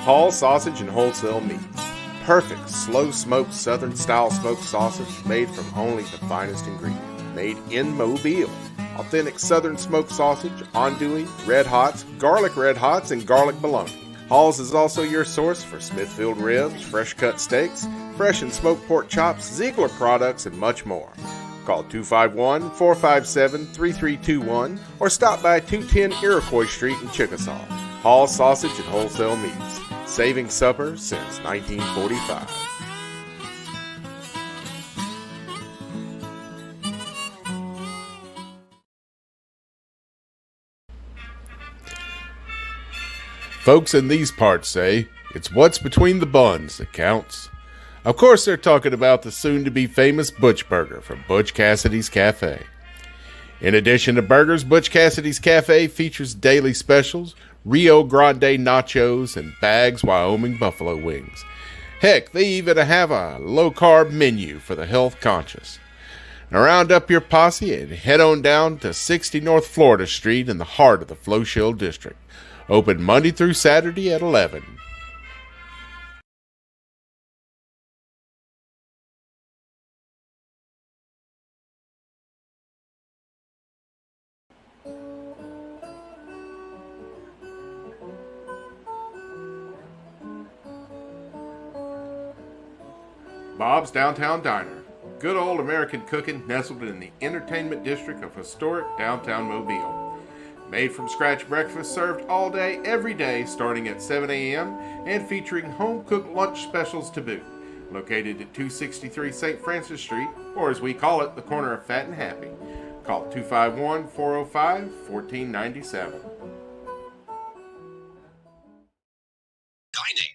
Hall Sausage and Wholesale Meats. Perfect slow-smoked Southern-style smoked sausage made from only the finest ingredients. Made in Mobile. Authentic Southern smoked sausage, andouille, red hots, garlic red hots, and garlic bologna. Hall's is also your source for Smithfield ribs, fresh-cut steaks, fresh and smoked pork chops, Ziegler products, and much more. Call 251-457-3321 or stop by 210 Iroquois Street in Chickasaw. Hall Sausage and Wholesale Meats. Saving supper since 1945. Folks in these parts say it's what's between the buns that counts. Of course, they're talking about the soon-to-be famous Butch Burger from Butch Cassidy's Cafe. In addition to burgers, Butch Cassidy's Cafe features daily specials, Rio Grande nachos, and Bags Wyoming buffalo wings. Heck, they even have a low-carb menu for the health-conscious. Now round up your posse and head on down to 60 North Florida Street in the heart of the Flow-Shill District. Open Monday through Saturday at 11. Bob's Downtown Diner. Good old American cooking nestled in the entertainment district of historic downtown Mobile. Made from scratch breakfast served all day, every day, starting at 7 a.m. and featuring home-cooked lunch specials to boot. Located at 263 St. Francis Street, or as we call it, the corner of Fat and Happy. Call 251-405-1497. Dining.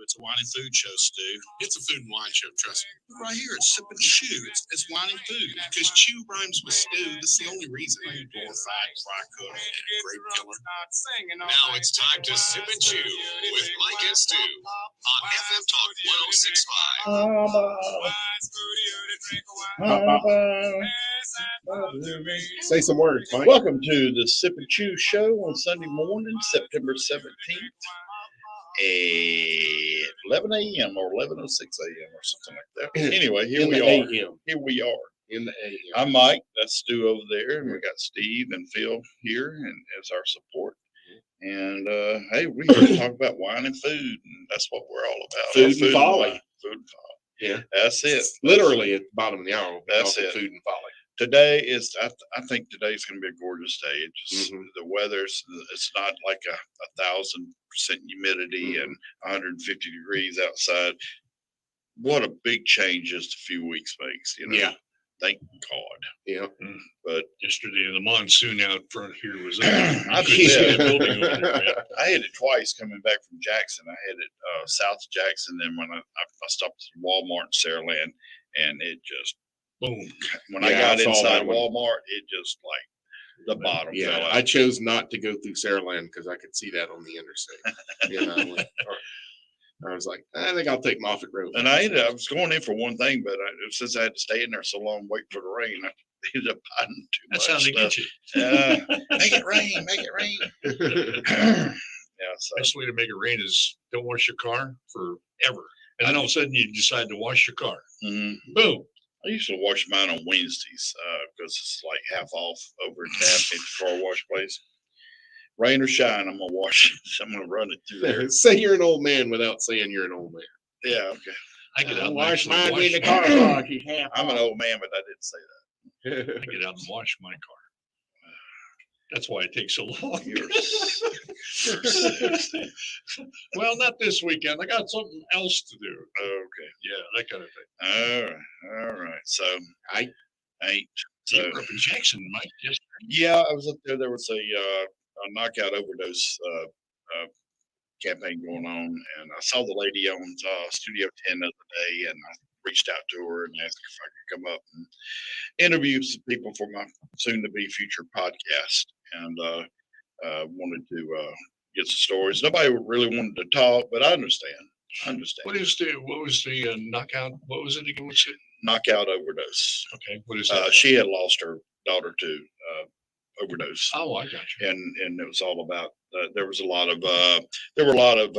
It's a wine and food show, Stu. It's a food and wine show, trust me. Right here, it's Sip and Chew. It's wine and food. Because chew rhymes with stew. That's the only reason. Glorified, fry cook, and grape killer. Now it's time to Sip and Chew with Mike and Stu on FM Talk 1065. Say some words, Mike. Welcome to the Sip and Chew show on Sunday morning, September 17th. At 11 a.m. or 11:06 a.m. or something like that. Anyway, here we are. Here we are. In the AM. I'm Mike. That's Stu over there. And we got Steve and Phil here and as our support. And hey, we're here to talk about wine and food. And that's what we're all about. Food and folly. Food and folly. Yeah. That's it. Literally at the bottom of the hour. That's it. Food and folly. Today is, I think today's going to be a gorgeous day. It just, the weather's, it's not like a 1,000% humidity and 150 degrees outside. What a big change just a few weeks makes, you know? Yeah. Thank God. Yeah. But yesterday, the monsoon out front here was I hit it twice coming back from Jackson. I hit it south of Jackson. Then when I stopped at Walmart in Saraland, and it just, boom. When I got inside Walmart, it just like the bottom fell out. I chose not to go through Saraland because I could see that on the interstate. I was like, I think I'll take Moffett Road. And I was going in for one thing, but since I had to stay in there so long, waiting for the rain, I ended up buying too much. That's how they get you. Make it rain, make it rain. So best way to make it rain is don't wash your car forever. And then all of a sudden you decide to wash your car. Mm-hmm. Boom. I used to wash mine on Wednesdays because it's like half off over at the car wash place. Rain or shine, I'm gonna wash it. I'm gonna run it through there. Say you're an old man without saying you're an old man. Yeah, okay. I get out and wash mine wash in the car wash. I'm an old man, but I didn't say that. I get out and wash my car. That's why it takes so long. You're sick. Well, not this weekend. I got something else to do. Okay. Yeah, that kind of thing. All right. So I ain't. So you were up in Jackson, Mike. Yes. Yeah, I was up there. There was a knockout overdose campaign going on, and I saw the lady on Studio 10 the other day, and I reached out to her and asked if I could come up and interview some people for my soon-to-be future podcast, and wanted to get some stories. Nobody really wanted to talk, but I understand. What was the knockout? What was it again? What's it? Knockout overdose. Okay. What is that? She had lost her daughter to overdose. Oh, I got you. And it was all about there was a lot of there were a lot of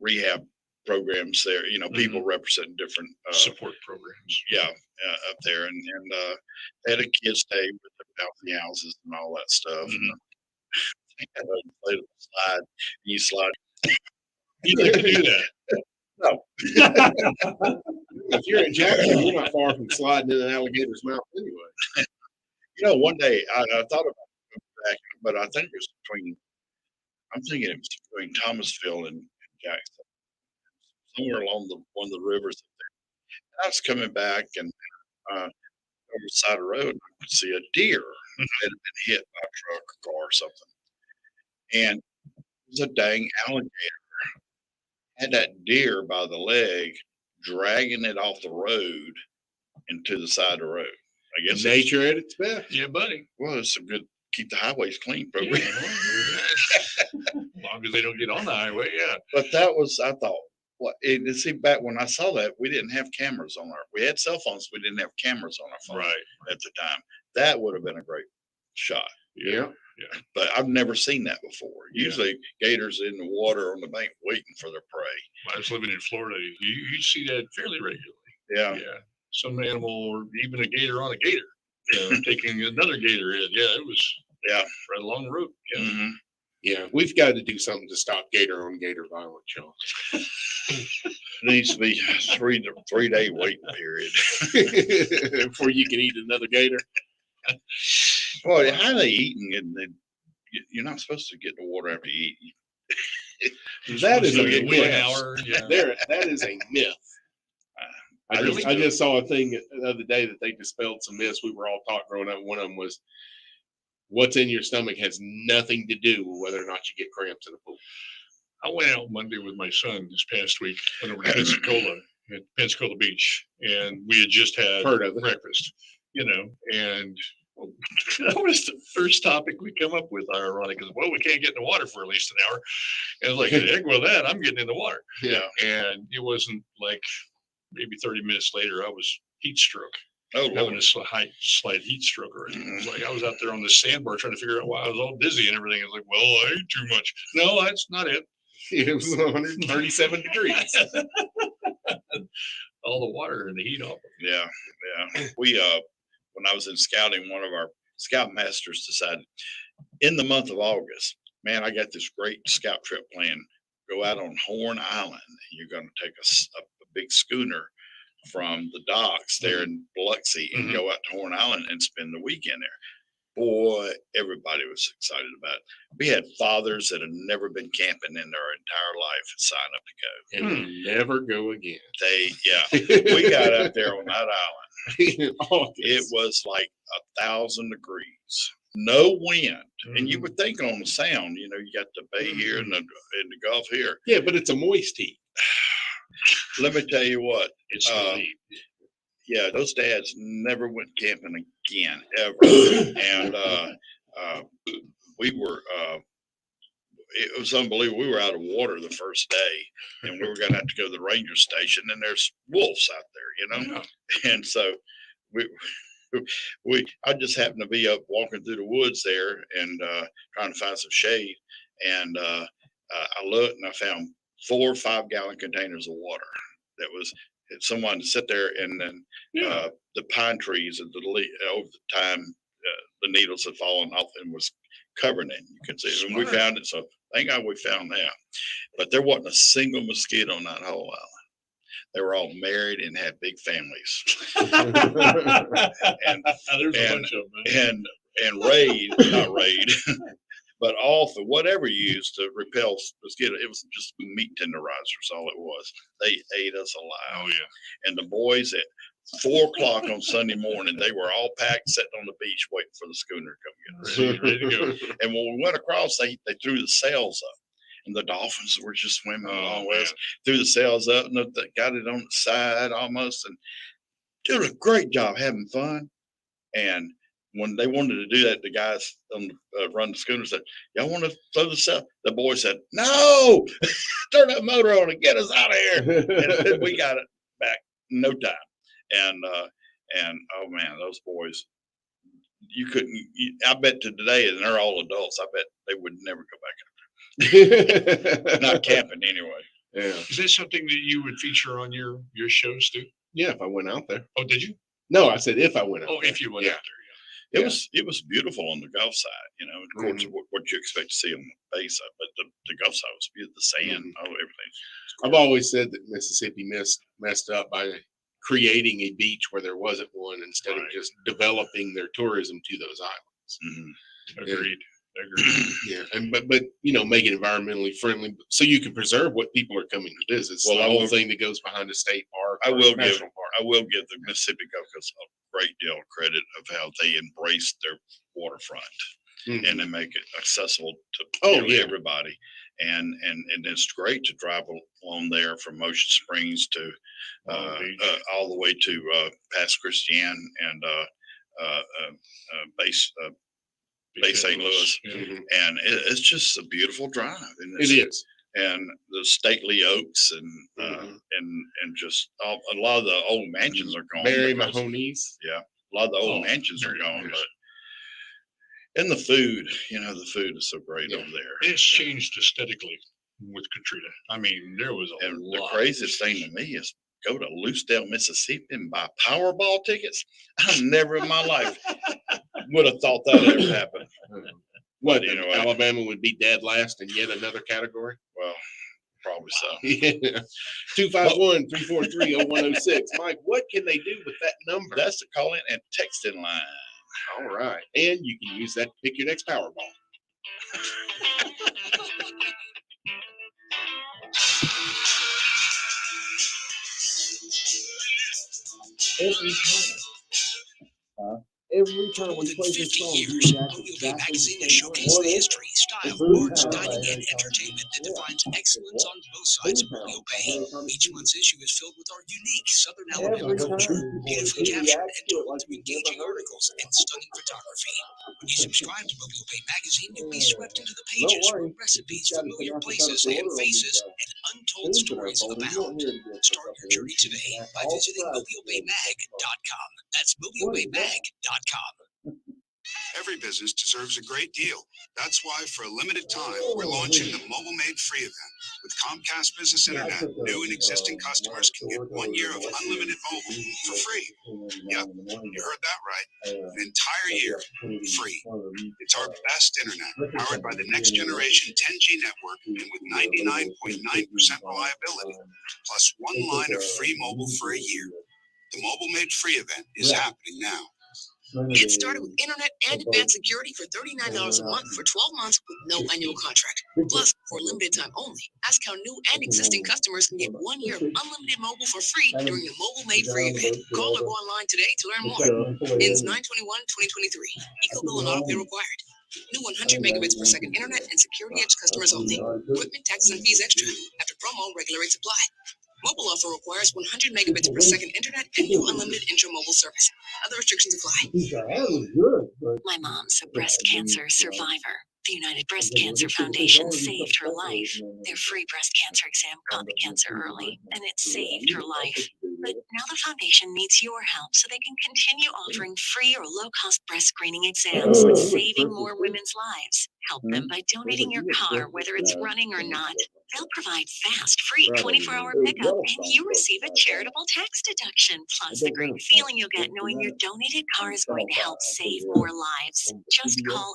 rehab programs there. You know, people representing different Support programs. Yeah, up there, and they had a kid stay with the bouncy houses and all that stuff. And they had an inflatable slide. You slide. You like to do that? No. If you're in Jackson, you're not far from sliding in an alligator's mouth anyway. You know, one day I thought about going back, but I think it's between. I'm thinking it was between Thomasville and Jackson, somewhere along one of the rivers up there. And I was coming back and over the side of the road, and I could see a deer that had been hit by a truck or car or something, and it was a dang alligator. Had that deer by the leg, dragging it off the road into the side of the road. I guess Nature at its best. Yeah, buddy. Well, it's a good keep the highways clean program. As long as they don't get on the highway, yeah. But that was, I thought, what? And see, back when I saw that, we didn't have cameras on we had cell phones, we didn't have cameras on our phone at the time. That would have been a great shot. Yeah. But I've never seen that before. Usually gators in the water on the bank waiting for their prey. When I was living in Florida, you see that fairly regularly. Yeah. Some animal or even a gator on a gator, taking another gator in. Yeah, it was right along the road. Yeah. Yeah, we've got to do something to stop gator on gator violence, y'all. It needs to be a 3-day waiting period before you can eat another gator. Well, how are they eating? And you're not supposed to get in the water after you eat. That is a myth. That is a myth. I just saw a thing the other day that they dispelled some myths we were all taught growing up. One of them was what's in your stomach has nothing to do with whether or not you get cramps in a pool. I went out Monday with my son this past week, went over to Pensacola, at Pensacola Beach, and we had just had breakfast, and that was the first topic we come up with, ironic, because, well, we can't get in the water for at least an hour. And I was like, heck with that, I'm getting in the water. Yeah. And it wasn't like maybe 30 minutes later, I was heat stroke. Oh, having a slight heat stroke already. It was like I was out there on the sandbar trying to figure out why I was all dizzy and everything. I was like, well, I ate too much. No, that's not it. It was 137 degrees. All the water and the heat off. Yeah. We when I was in scouting, one of our scoutmasters decided in the month of August, man, I got this great scout trip planned. Go out on Horn Island. You're going to take a big schooner from the docks there in Biloxi and go out to Horn Island and spend the weekend there. Boy, everybody was excited about it. We had fathers that had never been camping in their entire life sign up to go. And never go again. We got up there on that island. It was like 1,000 degrees, no wind, and you would think on the sound, you got the bay here and the Gulf here. Yeah, but it's a moist heat. Let me tell you what, it's heat. Yeah, those dads never went camping again, ever. And we were, it was unbelievable. We were out of water the first day, and we were going to have to go to the ranger station, and there's wolves out there, And so I just happened to be up walking through the woods there and trying to find some shade. And I looked and I found 4 5-gallon containers of water. That was someone to sit there, and then the pine trees and over the time the needles had fallen off and was covering it. You can see it. And we found it, so thank God we found that. But there wasn't a single mosquito on that whole island. They were all married and had big families. and There's a bunch of them. And not raid. But all for whatever you used to repel mosquito, it was just meat tenderizers. All it was. They ate us alive. Oh yeah. And the boys at 4 o'clock on Sunday morning, they were all packed, sitting on the beach, waiting for the schooner to come get us. Ready to go. And when we went across, they threw the sails up, and the dolphins were just swimming along with us. Threw the sails up, and they got it on the side almost, and did a great job having fun. And when they wanted to do that, the guys on the run the schooner said, "Y'all want to throw the sail?" The boy said, "No, turn that motor on and get us out of here." And we got it back in no time. And oh man, those boys, you couldn't. I bet to today, and they're all adults. I bet they would never go back out there. Not camping anyway. Yeah. Is that something that you would feature on your shows too? Yeah, if I went out there. Oh, did you? No, I said if I went out there. If you went out there. It was beautiful on the Gulf side, of course, what you expect to see on the bay side, but the Gulf side was beautiful, the sand, everything. I've always said that Mississippi messed up by creating a beach where there wasn't one instead of just developing their tourism to those islands. Agreed. Yeah, and but make it environmentally friendly so you can preserve what people are coming to visit. Well, the whole thing that goes behind a state park. I will give the Mississippi Gulf Coast a great deal of credit of how they embrace their waterfront and they make it accessible to everybody. And it's great to drive along there from Ocean Springs to all the way to past Christian and base St. Louis, and it's just a beautiful drive. And it is, and the stately oaks and just a lot of the old mansions are gone. Mary Mahoney's, a lot of the old mansions are gone, but. And the food, the food is so great over there. It's changed aesthetically with Katrina. I mean, there was a lot. The craziest thing to me is go to Loosedale, Mississippi and buy Powerball tickets. I never in my life would have thought that ever happened. What, Alabama would be dead last in yet another category? Well, probably so. 251-343-0106. Mike, what can they do with that number? That's the call in and text in line. All right. And you can use that to pick your next Powerball. Every time we play this song, WB Magazine has showcased the history, style, arts, dining, and entertainment that defines excellence on both sides of Mobile Bay. Each month's issue is filled with our unique Southern Alabama culture, beautifully captured and told through engaging articles and stunning photography. When you subscribe to Mobile Bay Magazine, you'll be swept into the pages where recipes, familiar places and faces, and untold stories abound. Start your journey today by visiting mobilebaymag.com. That's mobilebaymag.com. Every business deserves a great deal. That's why, for a limited time, we're launching the Mobile Made Free event. With Comcast Business Internet, new and existing customers can get 1 year of unlimited mobile for free. Yep, you heard that right. An entire year free. It's our best internet, powered by the next generation 10G network and with 99.9% reliability, plus 1 line of free mobile for a year. The Mobile Made Free event is happening now. Get started with internet and advanced security for $39 a month for 12 months with no annual contract. Plus, for limited time only, ask how new and existing customers can get 1 year of unlimited mobile for free during the Mobile Made Free event. Call or go online today to learn more. Ends 9/21/2023. Eco bill and auto pay required. New 100 megabits per second internet and security edge customers only. Equipment, taxes, and fees extra. After promo, regular rates apply. Mobile offer requires 100 megabits per second internet and new unlimited intramobile service. Other restrictions apply. My mom's a breast cancer survivor. The United Breast Cancer Foundation saved her life. Their free breast cancer exam caught the cancer early, and it saved her life. But now the foundation needs your help so they can continue offering free or low-cost breast screening exams, saving more women's lives. Help them by donating your car, whether it's running or not. They'll provide fast, free 24-hour pickup, and you receive a charitable tax deduction, plus the great feeling you'll get knowing your donated car is going to help save more lives. Just call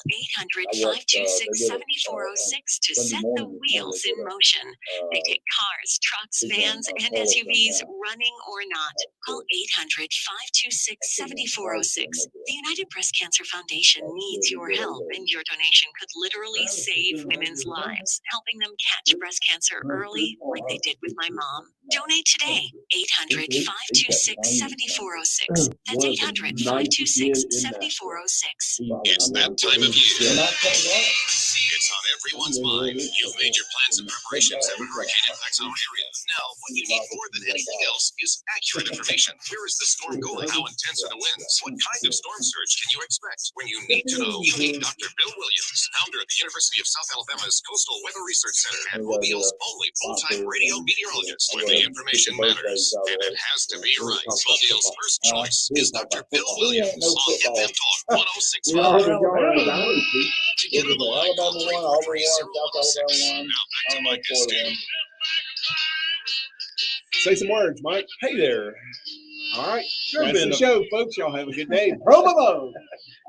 800-526-7406 to set the wheels in motion. They take cars, trucks, vans, and SUVs, running or not. Call 800-526-7406. The United Breast Cancer Foundation needs your help, and your donation could literally save women's lives, helping them catch breast cancer early, like they did with my mom. Donate today. 800-526-7406. That's 800-526-7406. It's that time of year. It's on everyone's mind. You've made your plans and preparations have hurricane impacts on our area. Now, what you need more than anything else is accurate information. Where is the storm going? How intense are the winds? What kind of storm surge can you expect? When you need to know, you need Dr. Bill Williams, founder of the University of South Alabama's Coastal Weather Research Center and Mobile's only full-time radio meteorologist. When the information matters, and it has to be right. Mobile's first choice is Dr. Bill Williams on FM Talk 106.5. Together, the line call 343-0106. Now back to Mike and Stu. Say some words, Mike. Hey there. All right. Sure That's been the to- show, folks. Y'all have a good day. Promo.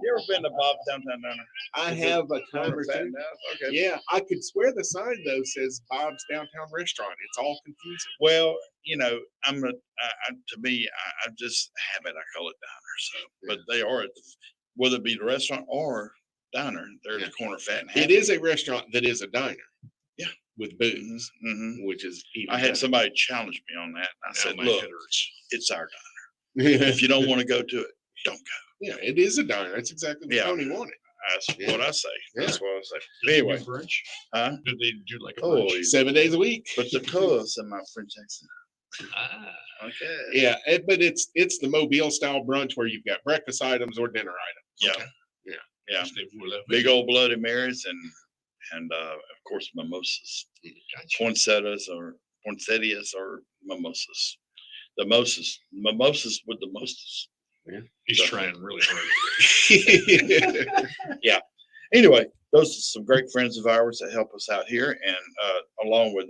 You ever been to Bob's Downtown Diner? I Is it have a time or Fat two. House? Okay. Yeah, I could swear the sign though says Bob's Downtown Restaurant. It's all confusing. Well, you know, to me, I just habit. I call it diner. So, but they are at the, whether it be the restaurant or diner, they're at the corner of Fat and Happy. It is a restaurant that is a diner. Yeah. With booze, Mm-hmm. which is even I had better. somebody challenge me on that. I said, my look, head hurts. it's our diner. If you don't want to go to it, don't go. Yeah, it is a diner. That's exactly what Yeah. Tony wanted. That's Yeah. what I say. That's what I say. Did they do Anyway, brunch? huh? Did they do like a Oh, brunch? 7 days a week. But the cuz in my French accent. Ah, Okay. Yeah, but it's the Mobile style brunch where you've got breakfast items or dinner items. Yeah. Yeah. Yeah. they were left- Big old Bloody Marys and of course mimosas. Gotcha. Poinsettias or mimosas. The mimosas with the mostest. He's trying really hard. Anyway, those are some great friends of ours that help us out here, and along with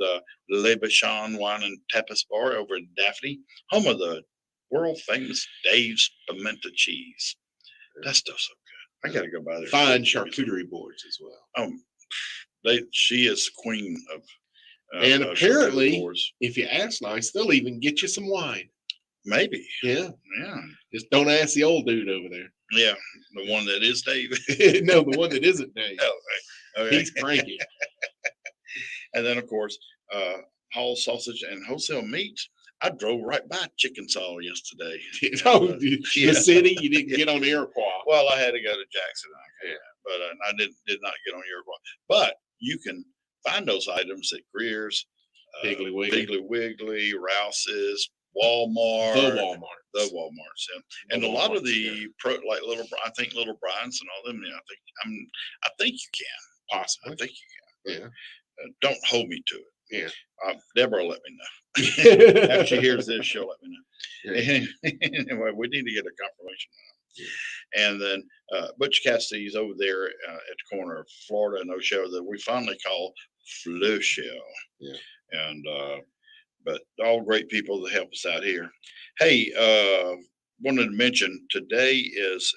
Le Bichon Wine and Tapas Bar over in Daphne, home of the world famous Dave's Pimento Cheese. That stuff's so good. I gotta go by there. Fine charcuterie boards as well. She is the queen of. And of apparently- charcuterie boards. If you ask nice, they'll even get you some wine. Maybe. Yeah. Yeah. Just don't ask the old dude over there. Yeah. The one that is Dave. No, the one that isn't Dave. Oh, okay. He's cranky. And then, of course, Hall Sausage and Wholesale Meat. I drove right by Chicken Saw yesterday. Oh, the Yeah. city, you didn't get on Iroquois. Well, I had to go to Jackson, but I did not get on Iroquois. But you can find those items at Greer's, Piggly Wiggly. Piggly Wiggly, Rouse's, Walmart, The Walmart. the Walmarts, yeah. And a lot of the like I think Little Brian's and all them. Yeah, I think you can. Possibly. I think you can. Yeah. Don't hold me to it. Yeah. Deborah will let me know. After she hears this, she'll let me know. Yeah. Anyway, we need to get a confirmation. And then Butch Cassidy's over there at the corner of Florida and O'Shell that we finally call Flushell. Yeah. And but all great people that help us out here. Hey, wanted to mention today is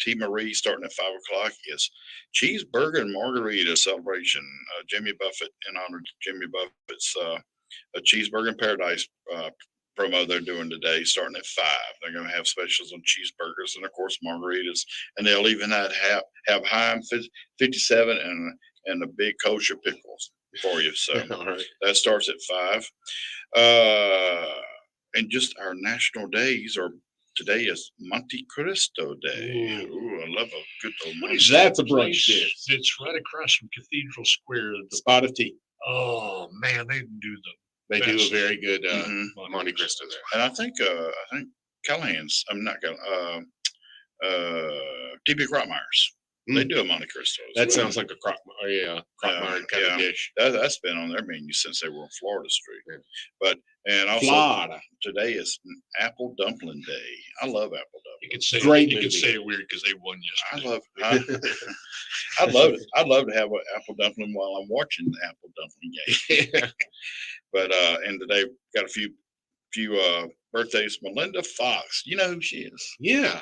T. Marie starting at 5:00 is cheeseburger and margarita celebration. Jimmy Buffett, in honor of Jimmy Buffett's a cheeseburger in paradise promo they're doing today, starting at 5. They're going to have specials on cheeseburgers and of course margaritas, and they'll even have Heim 57 and a big kosher pickles for you. So All right. that starts at 5. And just our national days are today is Monte Cristo Day. Ooh, I love a good old What Monte. is That's a that brunch place dish. It's right across from Cathedral Square. Spot of tea. Oh man, they do They do a Best. very good Mhm. the Monte Cristo there. And I think Callahan's. I'm not going. TB Crockmeyer's. They do a Monte Cristo. as That well. sounds like a Crockmeyer kind yeah. of dish. That's been on their menu since they were on Florida Street. Yeah. And also Florida. today is Apple Dumpling Day. I love apple You dumplings. could say Great you movie. could say it weird because they won I yesterday. love. I'd love it. I'd love to have an apple dumpling while I'm watching the apple dumpling game. But and today got a few birthdays. Melinda Fox. You know who she is? Yeah.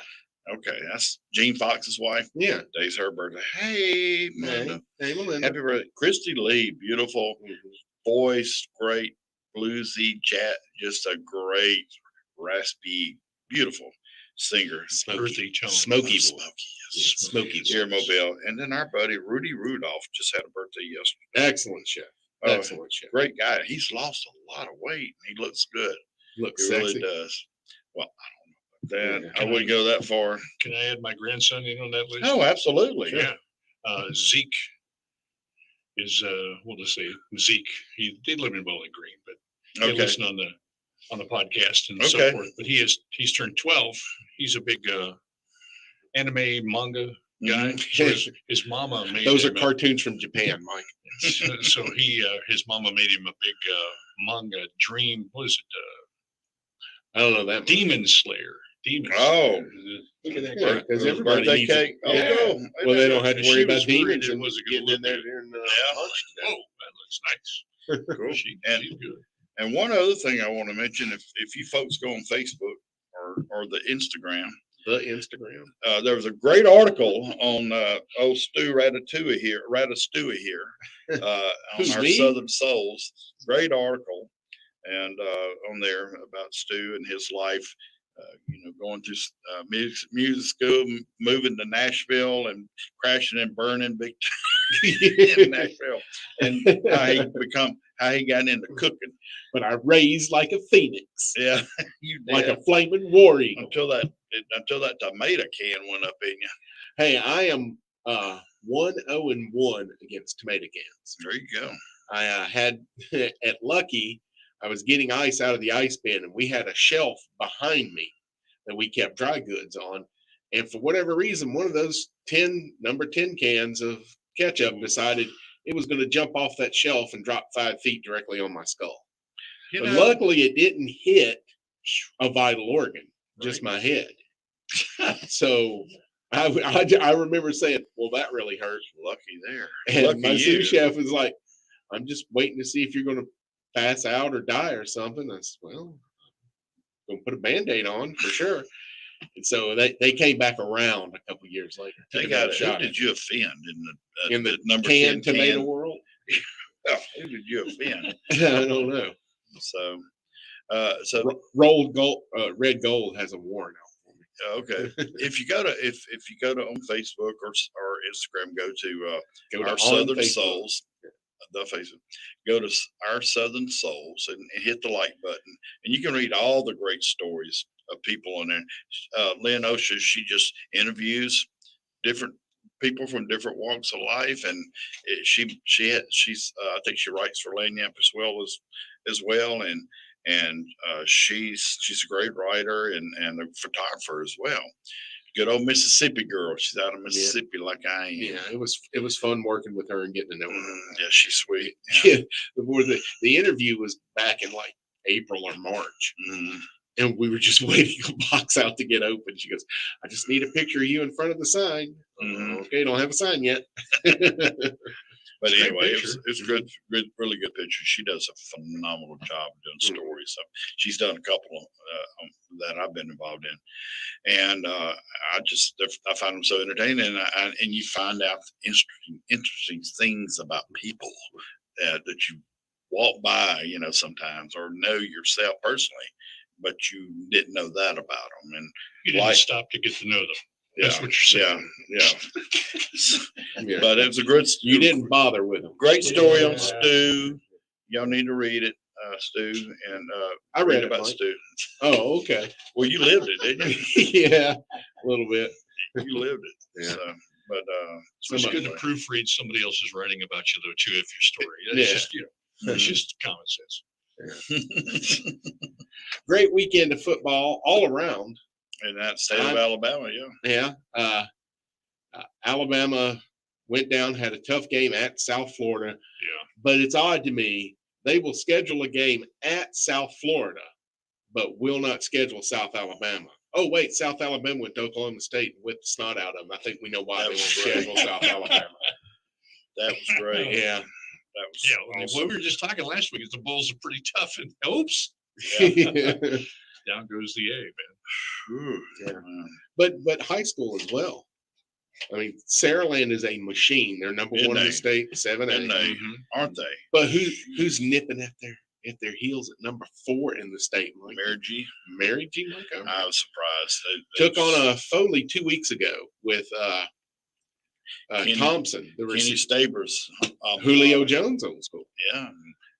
Okay, that's Gene Fox's wife. Yeah. Today's her birthday. Hey, Melinda. Hey, Melinda. Happy birthday. Christy Lee, beautiful voice, great bluesy chat, just a great raspy, beautiful singer. Earthy tone. Smoky Smoky, boy. yes. Smoky Here, voice. Mobile. And then our buddy Rudy Rudolph just had a birthday yesterday. Excellent chef. Oh, Excellent chef. Great guy. He's lost a lot of weight. He looks good. Looks He sexy. really does. Well, I don't know. That Yeah. I wouldn't go that far. Can I add my grandson in on that list? Oh, absolutely. Yeah. Zeke we'll just say Zeke. They live in Bowling Green, but they Okay. listen on the podcast and so Okay. forth. But he's turned 12. He's a big anime manga guy. So his mama made Those are him cartoons from Japan, Mike. so his mama made him a big manga dream. What is it? I don't know that. Demon Slayer. Demon Oh. Slayer. Look at that guy. Because everybody Birthday needs cake. it. Yeah. Oh, Well, they don't have to She worry was about worried demons it and wasn't getting gonna in there look during Yeah. lunch. Oh, that looks nice. Cool. She's good. And one other thing I want to mention, if you folks go on Facebook or the Instagram, The Instagram. there was a great article on old Stu Ratatouille here, on Who's our me? Southern Souls. Great article, and on there about Stu and his life. Going through music school, moving to Nashville, and crashing and burning big time in Nashville, and how he got into cooking. But I raised like a phoenix. Yeah, you did. Like a flaming war eagle. until that tomato can went up in you. Hey, I am 1-0-1 against tomato cans. There you go. I had at Lucky, I was getting ice out of the ice bin, and we had a shelf behind me that we kept dry goods on. And for whatever reason, one of those number 10 cans of ketchup decided it was going to jump off that shelf and drop 5 feet directly on my skull. But luckily, it didn't hit a vital organ, just my head. So I remember saying, well, that really hurt. Lucky there. And Lucky my you. sous chef was like, I'm just waiting to see if you're going to pass out or die or something. I said, well, I'm going to put a Band-Aid on for sure. And so they came back around a couple years later. They got it. Who did you offend in the number canned 10 tomato can? world? Oh, who did you offend? I don't know. So Rolled gold, red gold has a warrant out for me. okay. If you go to on Facebook or Instagram, go to our on Southern Facebook. Souls. The Facebook. Go to our Southern Souls and hit the like button, and you can read all the great stories of people on there. Lynn Osha, she just interviews different people from different walks of life, and she's I think she writes for Lanyap as well, and she's a great writer and a photographer as well. Good old Mississippi girl. She's out of Mississippi like I am. Yeah, it was fun working with her and getting to know her. Yeah, she's sweet. Yeah, the interview was back in like April or March. And we were just waiting a box out to get open. She goes, I just need a picture of you in front of the sign. Okay, don't have a sign yet. But anyway, it's good, really good picture. She does a phenomenal job doing stories. So she's done a couple that I've been involved in, and I find them so entertaining. And you find out interesting things about people that you walk by, sometimes, or know yourself personally, but you didn't know that about them. And you didn't stop to get to know them. That's what you're saying. Yeah. But it was a good. You didn't bother with them. Great story on Stu. Y'all need to read it, Stu. And I read about Mike. Stu. Oh, okay. Well, you lived it, didn't you? Yeah, a little bit. You lived it. Yeah. So, but it's good to proofread somebody else's writing about you, though, too, if your story. It's just, it's just common sense. Great weekend of football all around. In that state of Alabama, yeah. Alabama went down, had a tough game at South Florida. Yeah. But it's odd to me, they will schedule a game at South Florida, but will not schedule South Alabama. Oh, wait, South Alabama went to Oklahoma State and whipped the snot out of them. I think we know why they won't schedule South Alabama. That was great. Yeah. That was awesome. Well, we were just talking last week, the Bulls are pretty tough. And oops. Down goes the A, man. Yeah. But high school as well. I mean, Saraland is a machine. They're number one in the state, 7A. Aren't they? But who's nipping at their heels at number 4 in the state? Mary G. Montgomery. I was surprised. Took on a Foley 2 weeks ago with Thompson. Kenny Stabers. Julio Jones old school. Yeah.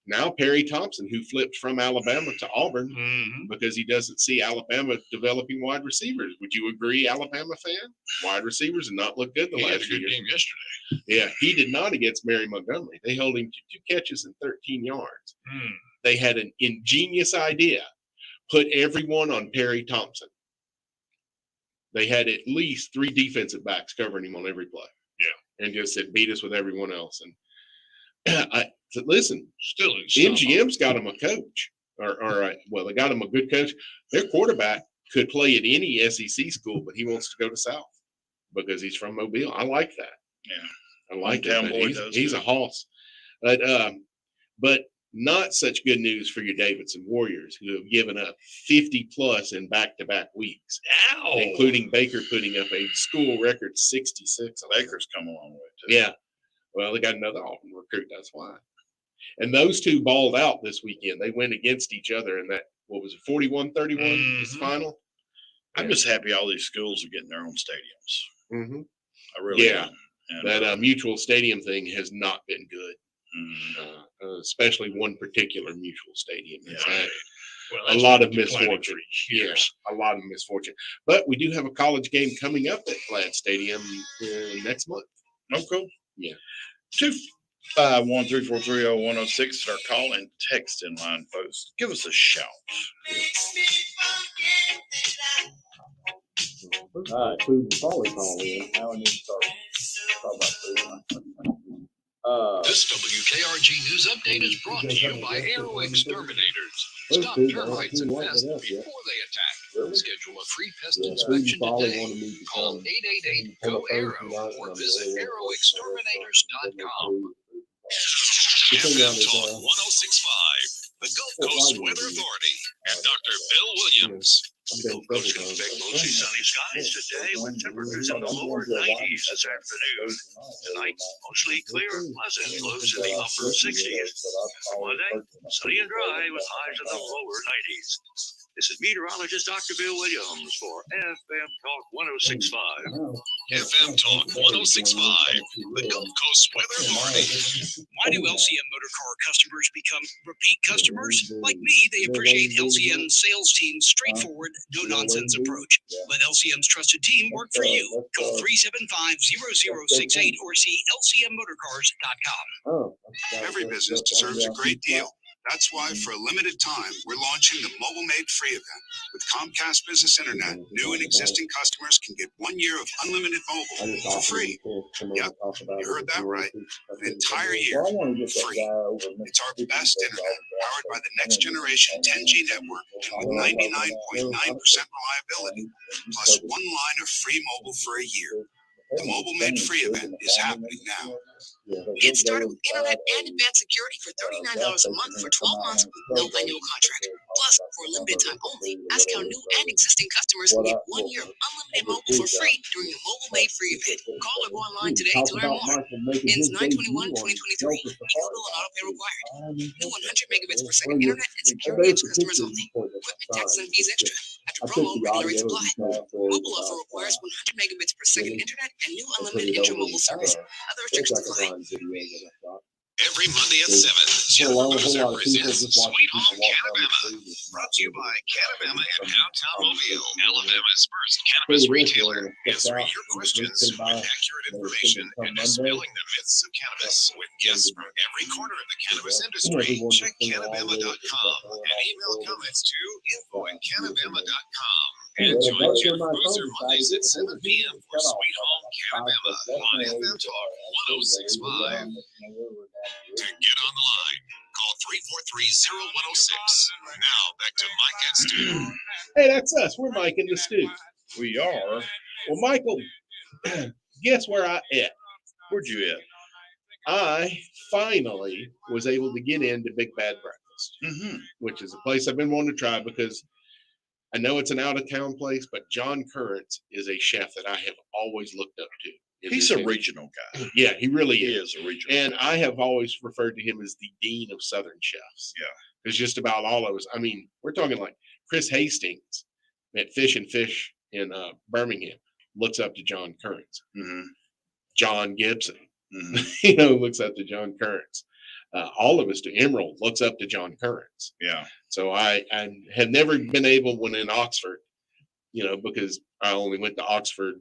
now Perry Thompson, who flipped from Alabama to Auburn Mhm. because he doesn't see Alabama developing wide receivers. Would you agree, Alabama fan? Wide receivers have not looked good the He had last a few good years. game yesterday. Yeah, he did not against Mary Montgomery. They held him to 2 catches and 13 yards. Mm. They had an ingenious idea. Put everyone on Perry Thompson. They had at least 3 defensive backs covering him on every play. Yeah. And just said, beat us with everyone else. And I said, listen, Still in MGM's got him a coach. Well, they got him a good coach. Their quarterback could play at any SEC school, but he wants to go to South because he's from Mobile. I like that. Yeah. I like Hometown that. boy He's, does he's too. a hoss. But not such good news for your Davidson Warriors, who have given up 50 plus in back-to-back weeks, Ow. including Baker putting up a school record 66. Baker's come a long way too. Yeah. Well, they got another Auburn recruit. That's why. And those two balled out this weekend. They went against each other in that, what was it, 41-31 was the final? I'm just happy all these schools are getting their own stadiums. Mm-hmm. I really Yeah. am. And, That Mutual Stadium thing has not been good, especially one particular Mutual Stadium. It's had Well, a that's lot been of declining misfortune. for years. Yeah, a lot of misfortune. But we do have a college game coming up at Glad Stadium next month. oh, cool. Yeah. 251-343-0106 is our call and text in line, folks. Give us a shout. All right, Food Folly call in. Now I need to start talking about food. This WKRG News Update is brought to you by Arrow Exterminators. Stop termites and pests before they attack. Schedule a free pest inspection today. Call 888-GO-ARROW or visit arrowexterminators.com. FM Talk 1065, the Gulf Coast Weather Authority, and Dr. Bill Williams. Gulf Coast can expect mostly sunny skies today with temperatures in the lower 90s this afternoon. Tonight, mostly clear and pleasant, lows in the upper 60s. Monday, sunny and dry with highs in the lower 90s. This is meteorologist Dr. Bill Williams for FM Talk 1065. FM Talk 1065, the Gulf Coast Weather Authority. Why do LCM motor car customers become repeat customers? Like me, they appreciate LCM's sales team's straightforward, no-nonsense approach. Let LCM's trusted team work for you. Call 375-0068 or see lcmmotorcars.com. Every business deserves a great deal. That's why, for a limited time, we're launching the Mobile Made Free event. With Comcast Business Internet, new and existing customers can get 1 year of unlimited mobile for free. Yep, you heard that right. An entire year free. It's our best internet, powered by the next generation 10G network and with 99.9% reliability, plus 1 line of free mobile for a year. The Mobile Made Free event is happening now. Get started with internet and advanced security for $39 a month for 12 months with no annual contract. Plus, for a limited time only, ask how new and existing customers can get 1 year of unlimited mobile for free during the Mobile Made Free event. Call or go online today to learn more. Ends 9/21/2023. Available and auto pay required. New 100 megabits per second internet and secure games customers only. Equipment, taxes, and fees extra. After promo, regular rates apply. Mobile offer requires 100 megabits per second internet and new unlimited intra-mobile service. Other restrictions apply. Every Monday at 7, Jennifer Loser presents Sweet Home Canabama. Brought to you by Canabama in downtown Mobile, Alabama's first cannabis retailer. Answering your questions with accurate information and dispelling the myths of cannabis. With guests from every corner of the cannabis industry, check Canabama.com and email comments to info@canabama.com. And join Jennifer Loser Mondays at 7 p.m. for Sweet Home Canabama on FM Talk 1065. To get on the line, call 343-0106. Now back to Mike and Stu. Hey, that's us. We're Mike and the Stu. We are. Well, Michael, guess where I at? Where'd you at? I finally was able to get into Big Bad Breakfast, which is a place I've been wanting to try because I know it's an out-of-town place, but John Currents is a chef that I have always looked up to. He's a regional guy. Yeah, he really He is. is a regional And guy. I have always referred to him as the dean of Southern chefs. Yeah. It's just about all of us. I mean, we're talking like Chris Hastings at Fish and Fish in Birmingham looks up to John Currents. Mm-hmm. John Gibson, Mm-hmm. looks up to John Currents. all of us do. Emerald looks up to John Currents. Yeah. So I have never been able, when in Oxford, because I only went to Oxford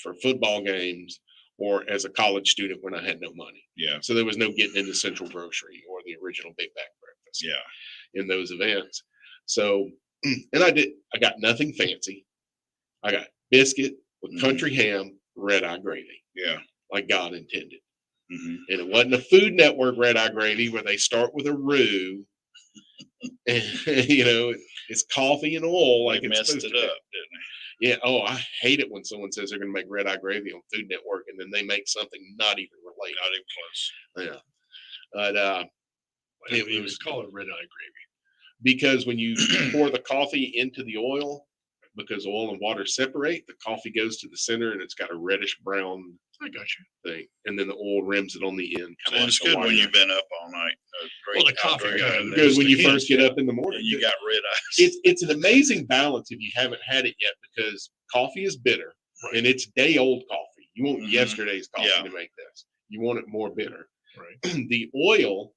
for football games or as a college student when I had no money. Yeah. So there was no getting into Central Grocery or the original Big Back Breakfast. Yeah. In those events. So, and I got nothing fancy. I got biscuit with country ham, red eye gravy. Yeah. Like God intended. Mm-hmm. And it wasn't a Food Network red eye gravy where they start with a roux. And, it's coffee and oil. They like it's messed supposed it to be. up, didn't Yeah. Oh, I hate it when someone says they're going to make red eye gravy on Food Network and then they make something not even related. they? Not even close. Yeah. But It was called red eye gravy. because when you pour the coffee into the oil, because oil and water separate, the coffee goes to the center and it's got a reddish brown I got you. thing. And then the oil rims it on the end. So it's good when you've been up all night. Well, the coffee good when you first get up in the morning. And you got red eyes. It's an amazing balance if you haven't had it yet, because coffee is bitter and it's day old coffee. You want yesterday's coffee to make this. You want it more bitter. Right. The oil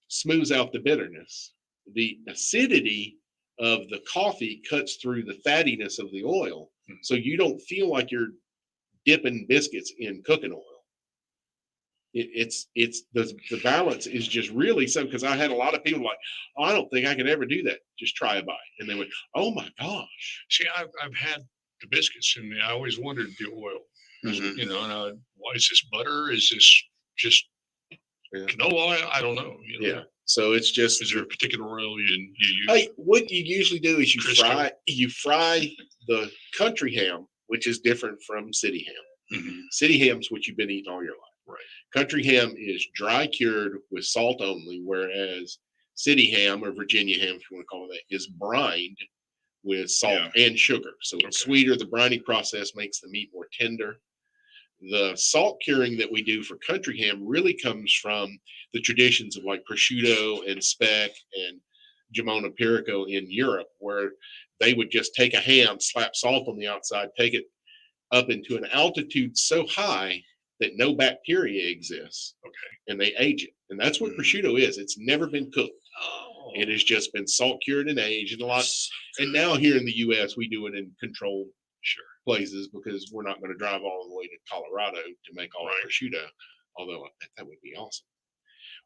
smooths out the bitterness. The acidity of the coffee cuts through the fattiness of the oil, so you don't feel like you're dipping biscuits in cooking oil. It's the balance is just really so, because I had a lot of people like, oh, I don't think I could ever do that. Just try a bite, and they went, oh my gosh. See, I've had the biscuits, and I always wondered the oil. And why is this butter? Is this just canola oil? I don't know. Yeah. So it's just, is there a particular oil you use? Hey, what you usually do is Crisco. you fry the country ham, which is different from city ham. Mhm. City ham's what you've been eating all your life. Right. Country ham is dry cured with salt only, whereas city ham, or Virginia ham, if you want to call it that, is brined with salt and sugar. So it's sweeter. The brining process makes the meat more tender. The salt curing that we do for country ham really comes from the traditions of like prosciutto and speck and jamon empirico in Europe, where they would just take a ham, slap salt on the outside, take it up into an altitude so high that no bacteria exists. And they age it. And that's what prosciutto is. It's never been cooked. It has just been salt cured and aged, and a lot. And now here in the U.S., we do it in controlled places, because we're not going to drive all the way to Colorado to make all our prosciutto. Although I bet that would be awesome.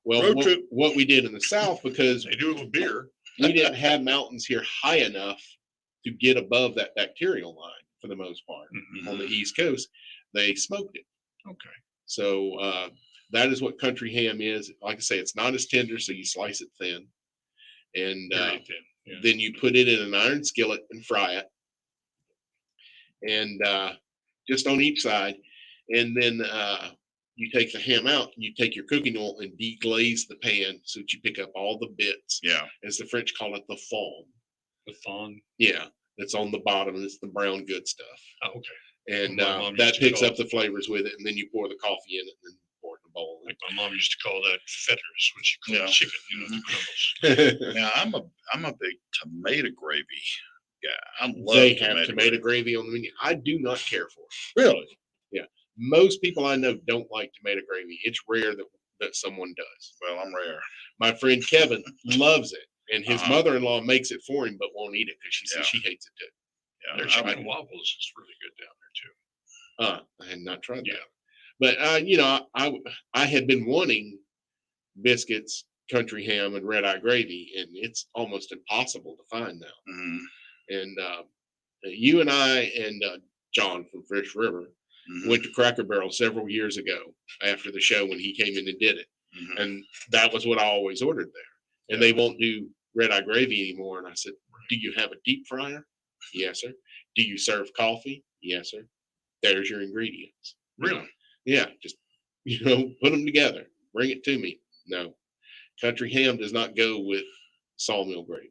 Well, what we did in the South, because they do it with beer, we didn't have mountains here high enough to get above that bacterial line for the most part. On the East Coast, they smoked it. Okay. So that is what country ham is. Like I say, it's not as tender, so you slice it thin. And then you put it in an iron skillet and fry it. And just on each side. And then you take the ham out, and you take your cooking oil and deglaze the pan so that you pick up all the bits. Yeah. As the French call it, the fond. The fond? Yeah. That's on the bottom, and it's the brown good stuff. Oh, okay. And that picks up the flavors with it, and then you pour the coffee in it, and then pour it in a bowl. Like my mom used to call that fetters when she cooked chicken, the crumbles. Now I'm a big tomato gravy guy. I love They have tomato gravy on the menu. I do not care for it. Really? Yeah. Most people I know don't like tomato gravy. It's rare that someone does. Well, I'm rare. My friend Kevin loves it, and his mother-in-law makes it for him, but won't eat it because she says she hates it too. Yeah, their chicken and waffles is really good down there too. I had not tried that. But I had been wanting biscuits, country ham, and red eye gravy, and it's almost impossible to find now. And you and I and John from Fish River went to Cracker Barrel several years ago after the show when he came in and did it. And that was what I always ordered there. And they won't do red eye gravy anymore. And I said, do you have a deep fryer? Yes, sir. Do you serve coffee? Yes, sir. There's your ingredients. Really? Yeah. Just, put them together. Bring it to me. No. Country ham does not go with sawmill gravy.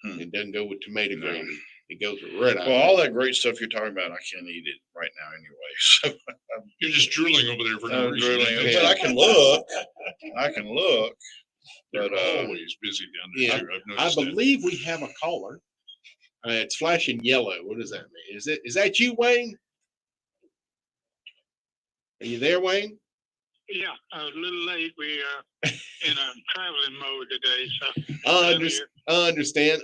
It doesn't go with tomato gravy. It goes with red eye. Well, all that great stuff you're talking about, I can't eat it right now anyway. So you're just drooling over there for no reason. But I can look. They're But always busy down there too. I've noticed I believe we have a caller. It's flashing yellow. What does that mean? Is that you, Wayne? Are you there, Wayne? Yeah, I was a little late. We are in a traveling mode today, so I understand.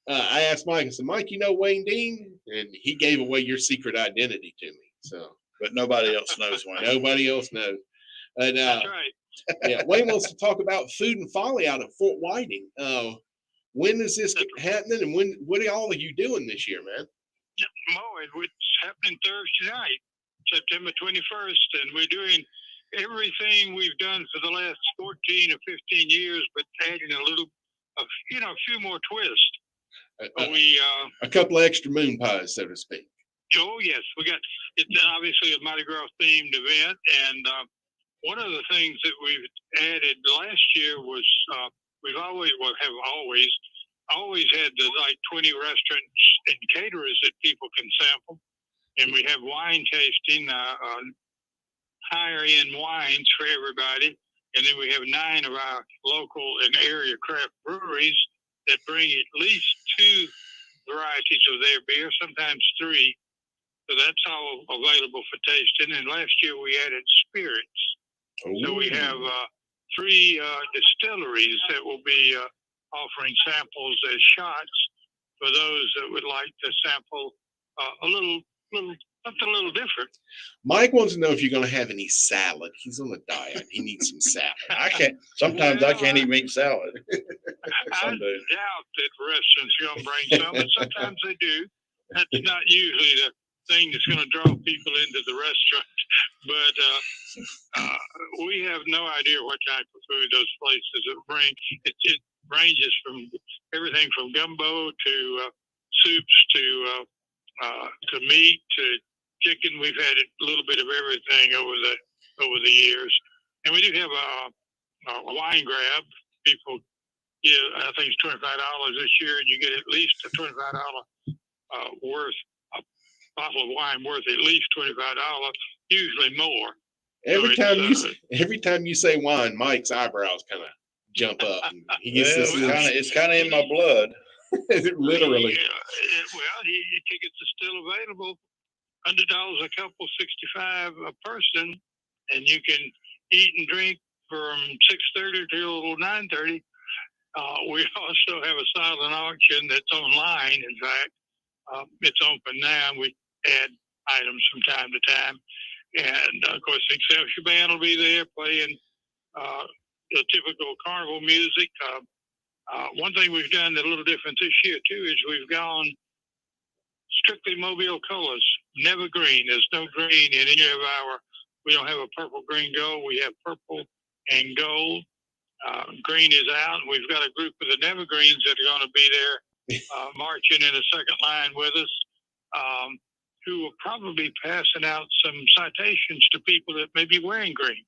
I asked Mike. I said, "Mike, you know Wayne Dean?" And he gave away your secret identity to me. So, but nobody else knows Wayne. Nobody else knows. And that's right. yeah, Wayne wants to talk about Food and Folly out at Fort Whiting. When is this happening, and what are all of you doing this year, man? Mo, it's happening Thursday night, September 21st, and we're doing everything we've done for the last 14 or 15 years, but adding a few more twists. A couple of extra moon pies, so to speak. Oh yes, it's obviously a Mardi Gras themed event, and one of the things that we've added last year was we've always had the 20 restaurants and caterers that people can sample, and we have wine tasting, higher end wines for everybody, and then we have 9 of our local and area craft breweries that bring at least 2 varieties of their beer, sometimes 3. So that's all available for tasting. And last year we added spirits. Ooh. So we have 3 distilleries that will be offering samples as shots for those that would like to sample something a little different. Mike wants to know if you're going to have any salad. He's on a diet. He needs some salad. Sometimes I can't even eat salad. I doubt that restaurants are going to bring some, but sometimes they do. That's not usually the thing that's going to draw people into the restaurant. But we have no idea what type of food those places will bring. It ranges from everything from gumbo to soups to meat to chicken. We've had a little bit of everything over the years, and we do have a wine grab. People, I think it's $25 this year, and you get at least a $25 worth a bottle of wine worth at least $25, usually more. Every time you say wine, Mike's eyebrows kind of jump up. And he gets it's kind of in my blood. Literally. Tickets are still available. $100 a couple, $65 a person, and you can eat and drink from 6:30 till 9:30. We also have a silent auction that's online. In fact, it's open now. We add items from time to time, and of course, the Excelsior Band will be there playing the typical carnival music. One thing we've done that's a little different this year too is we've gone strictly Mobile colors, never green. There's no green in any of we don't have a purple, green, gold. We have purple and gold. Green is out. We've got a group of the Nevergreens that are going to be there marching in a second line with us, who will probably be passing out some citations to people that may be wearing green.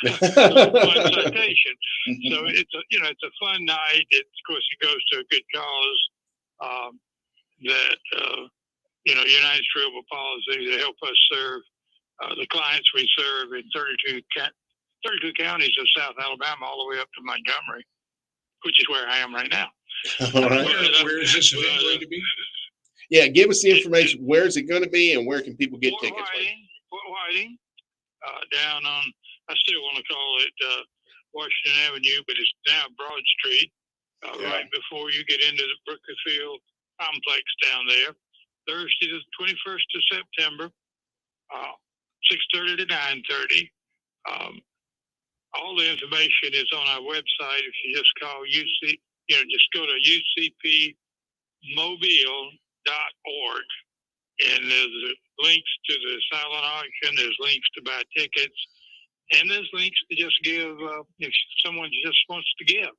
Fun citation. So it's a fun night. Of course, it goes to a good cause United Cerebral Palsy to help us serve the clients we serve in 32 counties of South Alabama, all the way up to Montgomery, which is where I am right now. All right. Where is this event going to be? Yeah, give us the information. Where is it going to be, and where can people get tickets? Fort Whiting, down on, I still want to call it Washington Avenue, but it's now Broad Street, right before you get into the Brookerfield complex down there. Thursday the 21st of September, 6:30 to 9:30. All the information is on our website. If you just call just go to ucpmobile.org, and there's links to the silent auction. There's links to buy tickets, and there's links to just give if someone just wants to give.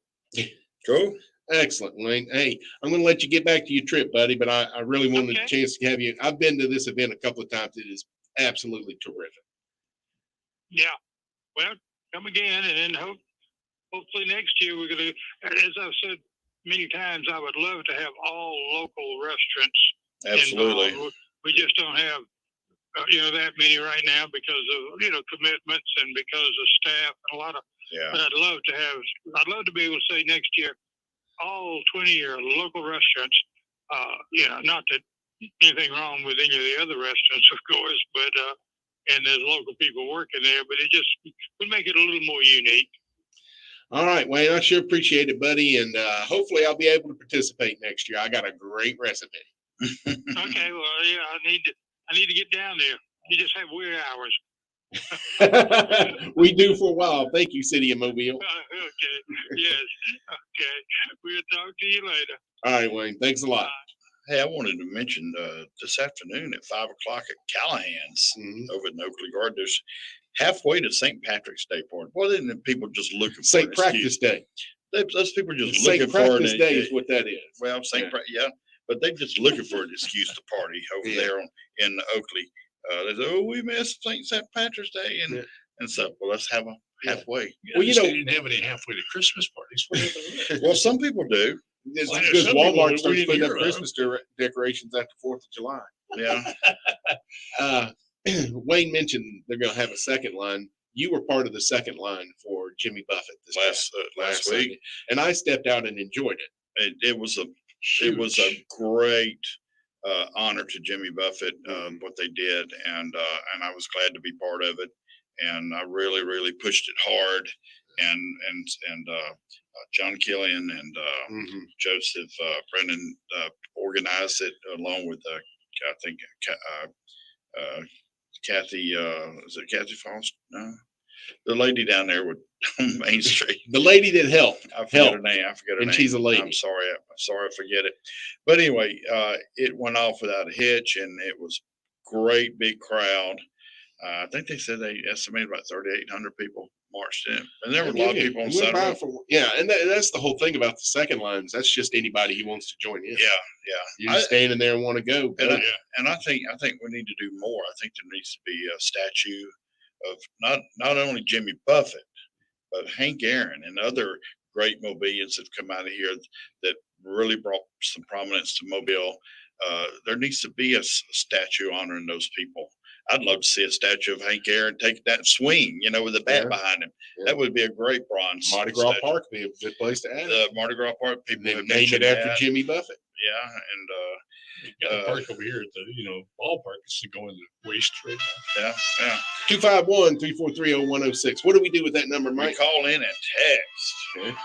Cool. Excellent, Wayne. Hey, I'm going to let you get back to your trip, buddy, but I really wanted a chance to have you. I've been to this event a couple of times. It is absolutely terrific. Yeah. Well, come again, and then hopefully next year we're going to, as I've said many times, I would love to have all local restaurants Absolutely. involved. We just don't have, that many right now because of, commitments and because of staff and a lot of, but I'd love to be able to say next year, all 20 are local restaurants, not that anything wrong with any of the other restaurants, of course, but and there's local people working there, but it just would make it a little more unique. All right, Wayne, I sure appreciate it, buddy, and hopefully I'll be able to participate next year. I got a great recipe. Okay, well, yeah, I need to get down there. You just have weird hours. We do for a while. Thank you, City of Mobile. Okay, yes, okay. We'll talk to you later. All right, Wayne, thanks a lot. Hey, I wanted to mention this afternoon at 5 o'clock at Callahan's over at Oakley Garden. There's halfway to St. Patrick's Day party. Well, then people just looking for St. Practice Day. Those people just St. looking for Practice Day is what that is. Well, yeah, but they're just looking for an excuse to party over there in Oakley. They say, "Oh, we missed St. Patrick's Day," and so well, let's have a halfway. Well, you didn't have any halfway to Christmas parties. Well, some people do. It's because Walmart starts putting up Christmas decorations after 4th of July. Yeah. Wayne mentioned they're going to have a second line. You were part of the second line for Jimmy Buffett this last week, Sunday, and I stepped out and enjoyed it. It was a great honor to Jimmy Buffett what they did, and I was glad to be part of it, and I really pushed it hard, and John Killian and Joseph Brennan organized it along with I think Kathy is it Kathy Foster? No, the lady down there with Main Street. The lady that helped. I forget her name. And she's a lady. I'm sorry. I forget it. But anyway, it went off without a hitch, and it was great big crowd. I think they said they estimated about 3,800 people marched in, and there were a lot of people on Saturday. And that's the whole thing about the second lines. That's just anybody who wants to join in. Yeah. You're standing there and want to go. And I think we need to do more. I think there needs to be a statue of not only Jimmy Buffett, but Hank Aaron and other great Mobilians that have come out of here that really brought some prominence to Mobile. There needs to be a statue honoring those people. I'd love to see a statue of Hank Aaron take that swing, with the bat behind him. Yeah. That would be a great bronze. Mardi Gras Park would be a good place to add it. Mardi Gras Park, people name it after Jimmy Buffett. Yeah, and you got a park over here at the ballpark. It's going to waste right now. Yeah. 251-343-0106. What do we do with that number, Mike? We call in and text. Okay.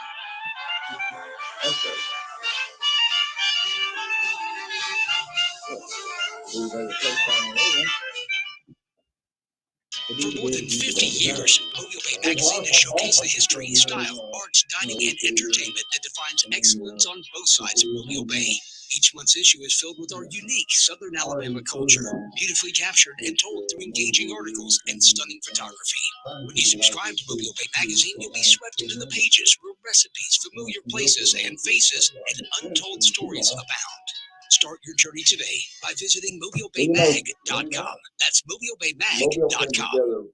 For more than 50 years, Mobile Bay Magazine has showcased the history, style, arts, dining, and entertainment that defines excellence on both sides of Mobile Bay. Each month's issue is filled with our unique Southern Alabama culture, beautifully captured and told through engaging articles and stunning photography. When you subscribe to Mobile Bay Magazine, you'll be swept into the pages where recipes, familiar places and faces, and untold stories abound. Start your journey today by visiting mobilebaymag.com. That's mobilebaymag.com.